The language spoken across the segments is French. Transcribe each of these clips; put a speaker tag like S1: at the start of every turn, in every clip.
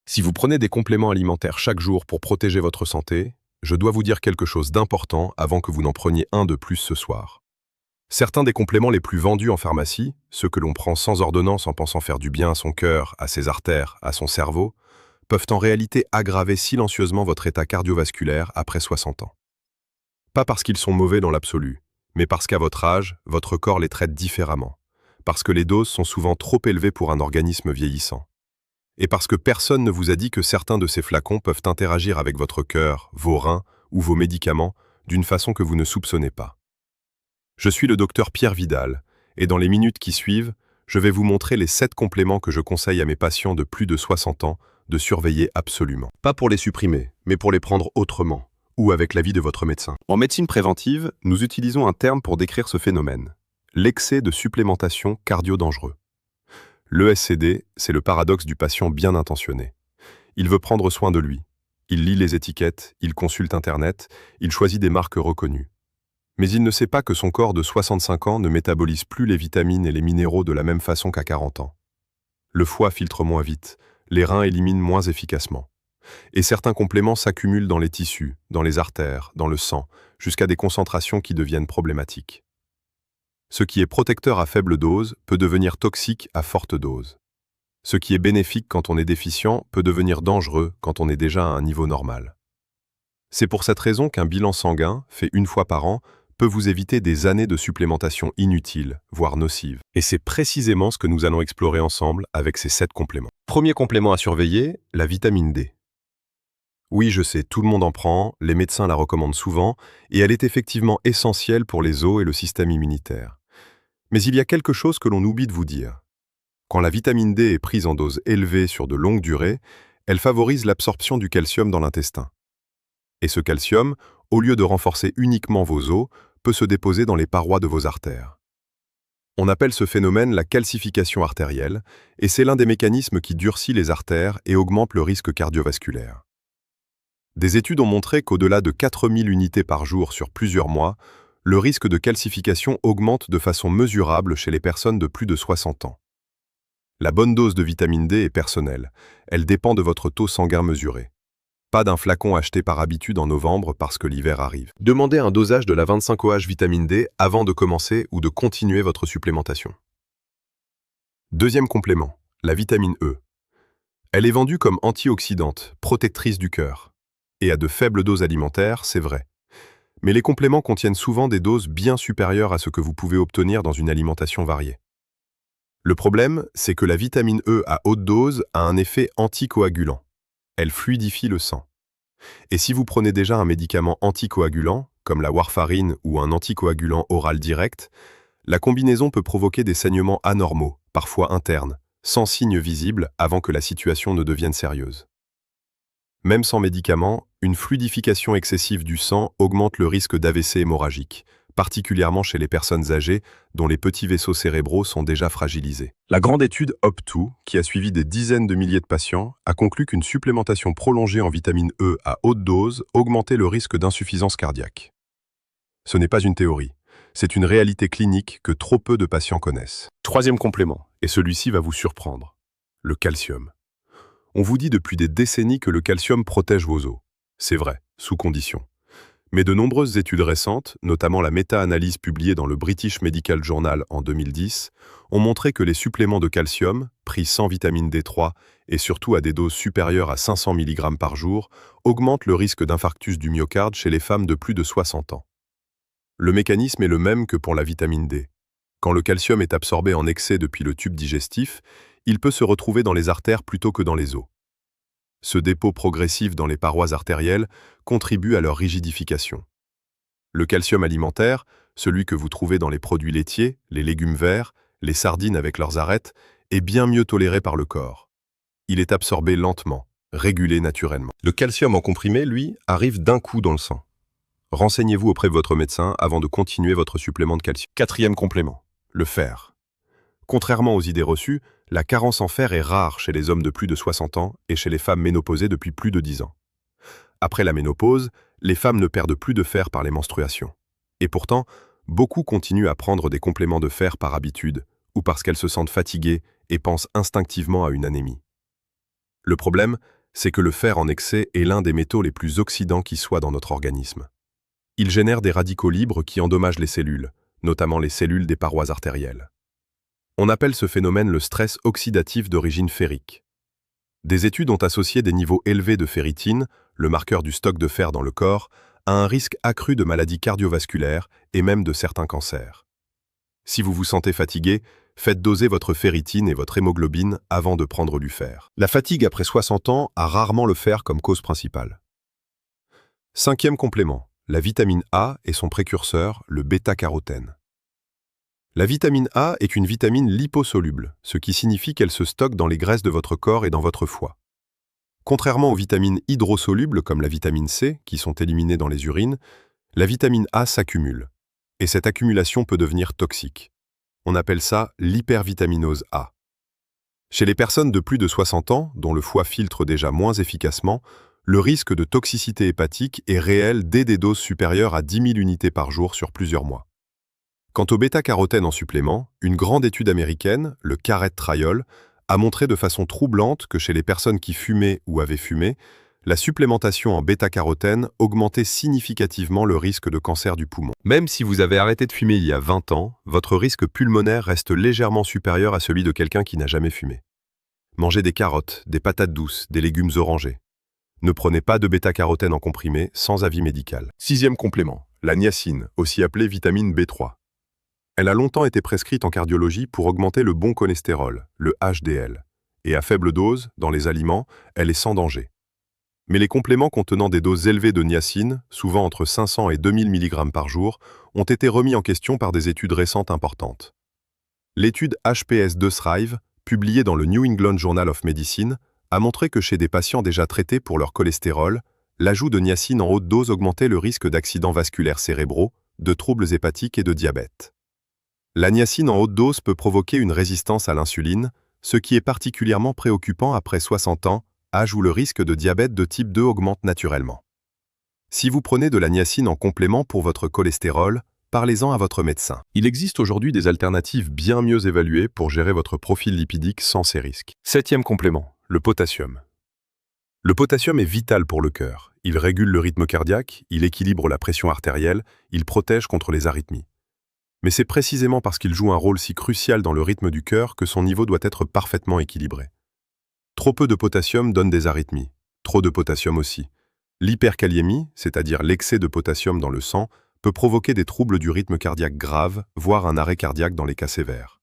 S1: Si vous prenez des compléments alimentaires chaque jour pour protéger votre santé, je dois vous dire quelque chose d'important avant que vous n'en preniez un de plus ce soir. Certains des compléments les plus vendus en pharmacie, ceux que l'on prend sans ordonnance en pensant faire du bien à son cœur, à ses artères, à son cerveau, peuvent en réalité aggraver silencieusement votre état cardiovasculaire après 60 ans. Pas parce qu'ils sont mauvais dans l'absolu, mais parce qu'à votre âge, votre corps les traite différemment, parce que les doses sont souvent trop élevées pour un organisme vieillissant. Et parce que personne ne vous a dit que certains de ces flacons peuvent interagir avec votre cœur, vos reins ou vos médicaments d'une façon que vous ne soupçonnez pas. Je suis le docteur Pierre Vidal, et dans les minutes qui suivent, je vais vous montrer les 7 compléments que je conseille à mes patients de plus de 60 ans de surveiller absolument. Pas pour les supprimer, mais pour les prendre autrement, ou avec l'avis de votre médecin. En médecine préventive, nous utilisons un terme pour décrire ce phénomène, l'excès de supplémentation cardio-dangereux. L'ESCD, c'est le paradoxe du patient bien intentionné. Il veut prendre soin de lui. Il lit les étiquettes, il consulte Internet, il choisit des marques reconnues. Mais il ne sait pas que son corps de 65 ans ne métabolise plus les vitamines et les minéraux de la même façon qu'à 40 ans. Le foie filtre moins vite, les reins éliminent moins efficacement. Et certains compléments s'accumulent dans les tissus, dans les artères, dans le sang, jusqu'à des concentrations qui deviennent problématiques. Ce qui est protecteur à faible dose peut devenir toxique à forte dose. Ce qui est bénéfique quand on est déficient peut devenir dangereux quand on est déjà à un niveau normal. C'est pour cette raison qu'un bilan sanguin, fait une fois par an, peut vous éviter des années de supplémentation inutile, voire nocive. Et c'est précisément ce que nous allons explorer ensemble avec ces 7 compléments. Premier complément à surveiller, la vitamine D. Oui, je sais, tout le monde en prend, les médecins la recommandent souvent, et elle est effectivement essentielle pour les os et le système immunitaire. Mais il y a quelque chose que l'on oublie de vous dire. Quand la vitamine D est prise en dose élevée sur de longues durées, elle favorise l'absorption du calcium dans l'intestin. Et ce calcium, au lieu de renforcer uniquement vos os, peut se déposer dans les parois de vos artères. On appelle ce phénomène la calcification artérielle, et c'est l'un des mécanismes qui durcit les artères et augmente le risque cardiovasculaire. Des études ont montré qu'au-delà de 4000 unités par jour sur plusieurs mois, le risque de calcification augmente de façon mesurable chez les personnes de plus de 60 ans. La bonne dose de vitamine D est personnelle, elle dépend de votre taux sanguin mesuré. Pas d'un flacon acheté par habitude en novembre parce que l'hiver arrive. Demandez un dosage de la 25OH vitamine D avant de commencer ou de continuer votre supplémentation. Deuxième complément, la vitamine E. Elle est vendue comme antioxydante, protectrice du cœur. Et à de faibles doses alimentaires, c'est vrai. Mais les compléments contiennent souvent des doses bien supérieures à ce que vous pouvez obtenir dans une alimentation variée. Le problème, c'est que la vitamine E à haute dose a un effet anticoagulant. Elle fluidifie le sang. Et si vous prenez déjà un médicament anticoagulant, comme la warfarine ou un anticoagulant oral direct, la combinaison peut provoquer des saignements anormaux, parfois internes, sans signe visible avant que la situation ne devienne sérieuse. Même sans médicaments, une fluidification excessive du sang augmente le risque d'AVC hémorragique, particulièrement chez les personnes âgées dont les petits vaisseaux cérébraux sont déjà fragilisés. La grande étude HOP2, qui a suivi des dizaines de milliers de patients, a conclu qu'une supplémentation prolongée en vitamine E à haute dose augmentait le risque d'insuffisance cardiaque. Ce n'est pas une théorie, c'est une réalité clinique que trop peu de patients connaissent. Troisième complément, et celui-ci va vous surprendre, le calcium. On vous dit depuis des décennies que le calcium protège vos os. C'est vrai, sous condition. Mais de nombreuses études récentes, notamment la méta-analyse publiée dans le British Medical Journal en 2010, ont montré que les suppléments de calcium, pris sans vitamine D3 et surtout à des doses supérieures à 500 mg par jour, augmentent le risque d'infarctus du myocarde chez les femmes de plus de 60 ans. Le mécanisme est le même que pour la vitamine D. Quand le calcium est absorbé en excès depuis le tube digestif, il peut se retrouver dans les artères plutôt que dans les os. Ce dépôt progressif dans les parois artérielles contribue à leur rigidification. Le calcium alimentaire, celui que vous trouvez dans les produits laitiers, les légumes verts, les sardines avec leurs arêtes, est bien mieux toléré par le corps. Il est absorbé lentement, régulé naturellement. Le calcium en comprimé, lui, arrive d'un coup dans le sang. Renseignez-vous auprès de votre médecin avant de continuer votre supplément de calcium. Quatrième complément, le fer. Contrairement aux idées reçues, la carence en fer est rare chez les hommes de plus de 60 ans et chez les femmes ménopausées depuis plus de 10 ans. Après la ménopause, les femmes ne perdent plus de fer par les menstruations. Et pourtant, beaucoup continuent à prendre des compléments de fer par habitude ou parce qu'elles se sentent fatiguées et pensent instinctivement à une anémie. Le problème, c'est que le fer en excès est l'un des métaux les plus oxydants qui soient dans notre organisme. Il génère des radicaux libres qui endommagent les cellules, notamment les cellules des parois artérielles. On appelle ce phénomène le stress oxydatif d'origine ferrique. Des études ont associé des niveaux élevés de ferritine, le marqueur du stock de fer dans le corps, à un risque accru de maladies cardiovasculaires et même de certains cancers. Si vous vous sentez fatigué, faites doser votre ferritine et votre hémoglobine avant de prendre du fer. La fatigue après 60 ans a rarement le fer comme cause principale. Cinquième complément, la vitamine A et son précurseur, le bêta-carotène. La vitamine A est une vitamine liposoluble, ce qui signifie qu'elle se stocke dans les graisses de votre corps et dans votre foie. Contrairement aux vitamines hydrosolubles comme la vitamine C, qui sont éliminées dans les urines, la vitamine A s'accumule. Et cette accumulation peut devenir toxique. On appelle ça l'hypervitaminose A. Chez les personnes de plus de 60 ans, dont le foie filtre déjà moins efficacement, le risque de toxicité hépatique est réel dès des doses supérieures à 10 000 unités par jour sur plusieurs mois. Quant au bêta-carotène en supplément, une grande étude américaine, le CARET Trial, a montré de façon troublante que chez les personnes qui fumaient ou avaient fumé, la supplémentation en bêta-carotène augmentait significativement le risque de cancer du poumon. Même si vous avez arrêté de fumer il y a 20 ans, votre risque pulmonaire reste légèrement supérieur à celui de quelqu'un qui n'a jamais fumé. Mangez des carottes, des patates douces, des légumes orangés. Ne prenez pas de bêta-carotène en comprimé sans avis médical. Sixième complément, la niacine, aussi appelée vitamine B3. Elle a longtemps été prescrite en cardiologie pour augmenter le bon cholestérol, le HDL. Et à faible dose, dans les aliments, elle est sans danger. Mais les compléments contenant des doses élevées de niacine, souvent entre 500 et 2000 mg par jour, ont été remis en question par des études récentes importantes. L'étude HPS-2 publiée dans le New England Journal of Medicine, a montré que chez des patients déjà traités pour leur cholestérol, l'ajout de niacine en haute dose augmentait le risque d'accidents vasculaires cérébraux, de troubles hépatiques et de diabète. La niacine en haute dose peut provoquer une résistance à l'insuline, ce qui est particulièrement préoccupant après 60 ans, âge où le risque de diabète de type 2 augmente naturellement. Si vous prenez de la niacine en complément pour votre cholestérol, parlez-en à votre médecin. Il existe aujourd'hui des alternatives bien mieux évaluées pour gérer votre profil lipidique sans ces risques. Septième complément, le potassium. Le potassium est vital pour le cœur. Il régule le rythme cardiaque, il équilibre la pression artérielle, il protège contre les arythmies. Mais c'est précisément parce qu'il joue un rôle si crucial dans le rythme du cœur que son niveau doit être parfaitement équilibré. Trop peu de potassium donne des arythmies, trop de potassium aussi. L'hyperkaliémie, c'est-à-dire l'excès de potassium dans le sang, peut provoquer des troubles du rythme cardiaque graves, voire un arrêt cardiaque dans les cas sévères.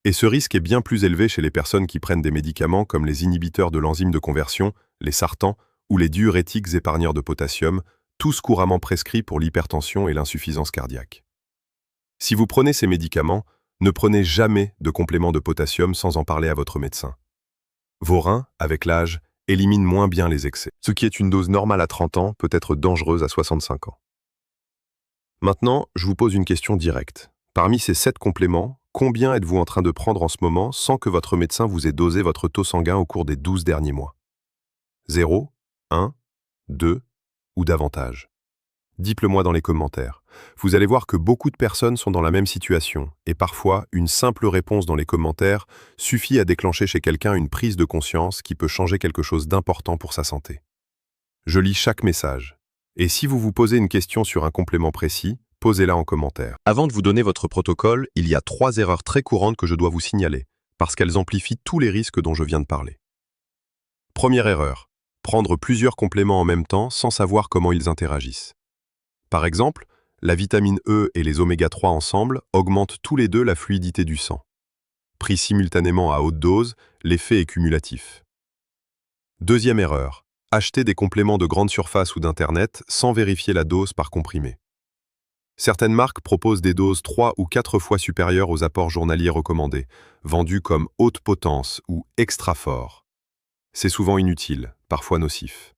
S1: Et ce risque est bien plus élevé chez les personnes qui prennent des médicaments comme les inhibiteurs de l'enzyme de conversion, les sartans, ou les diurétiques épargneurs de potassium, tous couramment prescrits pour l'hypertension et l'insuffisance cardiaque. Si vous prenez ces médicaments, ne prenez jamais de complément de potassium sans en parler à votre médecin. Vos reins, avec l'âge, éliminent moins bien les excès. Ce qui est une dose normale à 30 ans peut être dangereuse à 65 ans. Maintenant, je vous pose une question directe. Parmi ces 7 compléments, combien êtes-vous en train de prendre en ce moment sans que votre médecin vous ait dosé votre taux sanguin au cours des 12 derniers mois? 0, 1, 2 ou davantage? Dites-le moi dans les commentaires. Vous allez voir que beaucoup de personnes sont dans la même situation et parfois, une simple réponse dans les commentaires suffit à déclencher chez quelqu'un une prise de conscience qui peut changer quelque chose d'important pour sa santé. Je lis chaque message. Et si vous vous posez une question sur un complément précis, posez-la en commentaire. Avant de vous donner votre protocole, il y a 3 erreurs très courantes que je dois vous signaler, parce qu'elles amplifient tous les risques dont je viens de parler. Première erreur, prendre plusieurs compléments en même temps sans savoir comment ils interagissent. Par exemple, la vitamine E et les oméga 3 ensemble augmentent tous les deux la fluidité du sang. Pris simultanément à haute dose, l'effet est cumulatif. Deuxième erreur, acheter des compléments de grande surface ou d'Internet sans vérifier la dose par comprimé. Certaines marques proposent des doses 3 ou 4 fois supérieures aux apports journaliers recommandés, vendus comme haute potence ou extra fort. C'est souvent inutile, parfois nocif.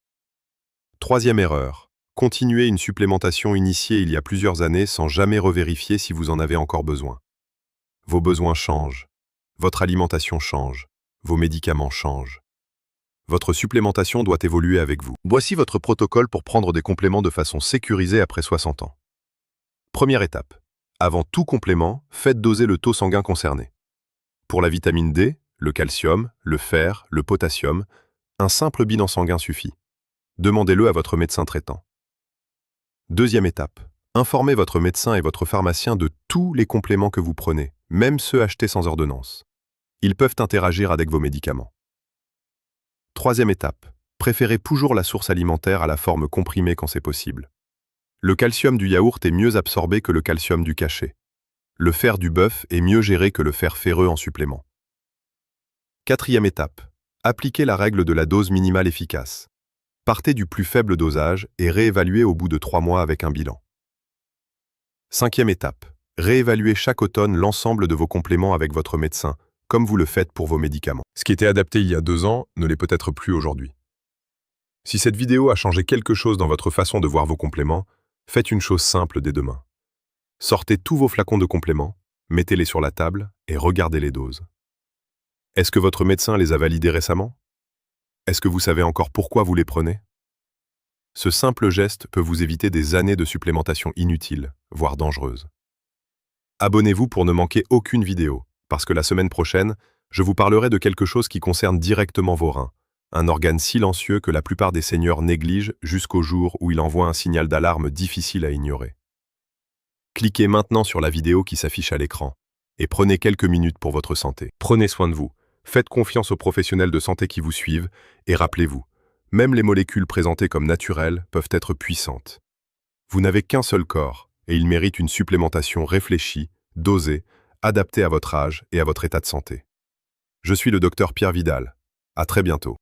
S1: Troisième erreur, continuer une supplémentation initiée il y a plusieurs années sans jamais revérifier si vous en avez encore besoin. Vos besoins changent, votre alimentation change, vos médicaments changent. Votre supplémentation doit évoluer avec vous. Voici votre protocole pour prendre des compléments de façon sécurisée après 60 ans. Première étape. Avant tout complément, faites doser le taux sanguin concerné. Pour la vitamine D, le calcium, le fer, le potassium, Un simple bilan sanguin suffit. Demandez-le à votre médecin traitant. Deuxième étape. Informez votre médecin et votre pharmacien de tous les compléments que vous prenez, même ceux achetés sans ordonnance. Ils peuvent interagir avec vos médicaments. Troisième étape. Préférez toujours la source alimentaire à la forme comprimée quand c'est possible. Le calcium du yaourt est mieux absorbé que le calcium du cachet. Le fer du bœuf est mieux géré que le fer ferreux en supplément. Quatrième étape. Appliquez la règle de la dose minimale efficace. Partez du plus faible dosage et réévaluez au bout de 3 mois avec un bilan. Cinquième étape. Réévaluez chaque automne l'ensemble de vos compléments avec votre médecin, comme vous le faites pour vos médicaments. Ce qui était adapté il y a 2 ans ne l'est peut-être plus aujourd'hui. Si cette vidéo a changé quelque chose dans votre façon de voir vos compléments, faites une chose simple dès demain. Sortez tous vos flacons de compléments, mettez-les sur la table et regardez les doses. Est-ce que votre médecin les a validés récemment? Est-ce que vous savez encore pourquoi vous les prenez? Ce simple geste peut vous éviter des années de supplémentation inutile, voire dangereuse. Abonnez-vous pour ne manquer aucune vidéo, parce que la semaine prochaine, je vous parlerai de quelque chose qui concerne directement vos reins, un organe silencieux que la plupart des seigneurs négligent jusqu'au jour où il envoie un signal d'alarme difficile à ignorer. Cliquez maintenant sur la vidéo qui s'affiche à l'écran et prenez quelques minutes pour votre santé. Prenez soin de vous, faites confiance aux professionnels de santé qui vous suivent et rappelez-vous, même les molécules présentées comme naturelles peuvent être puissantes. Vous n'avez qu'un seul corps et il mérite une supplémentation réfléchie, dosée, adaptée à votre âge et à votre état de santé. Je suis le docteur Pierre Vidal. À très bientôt.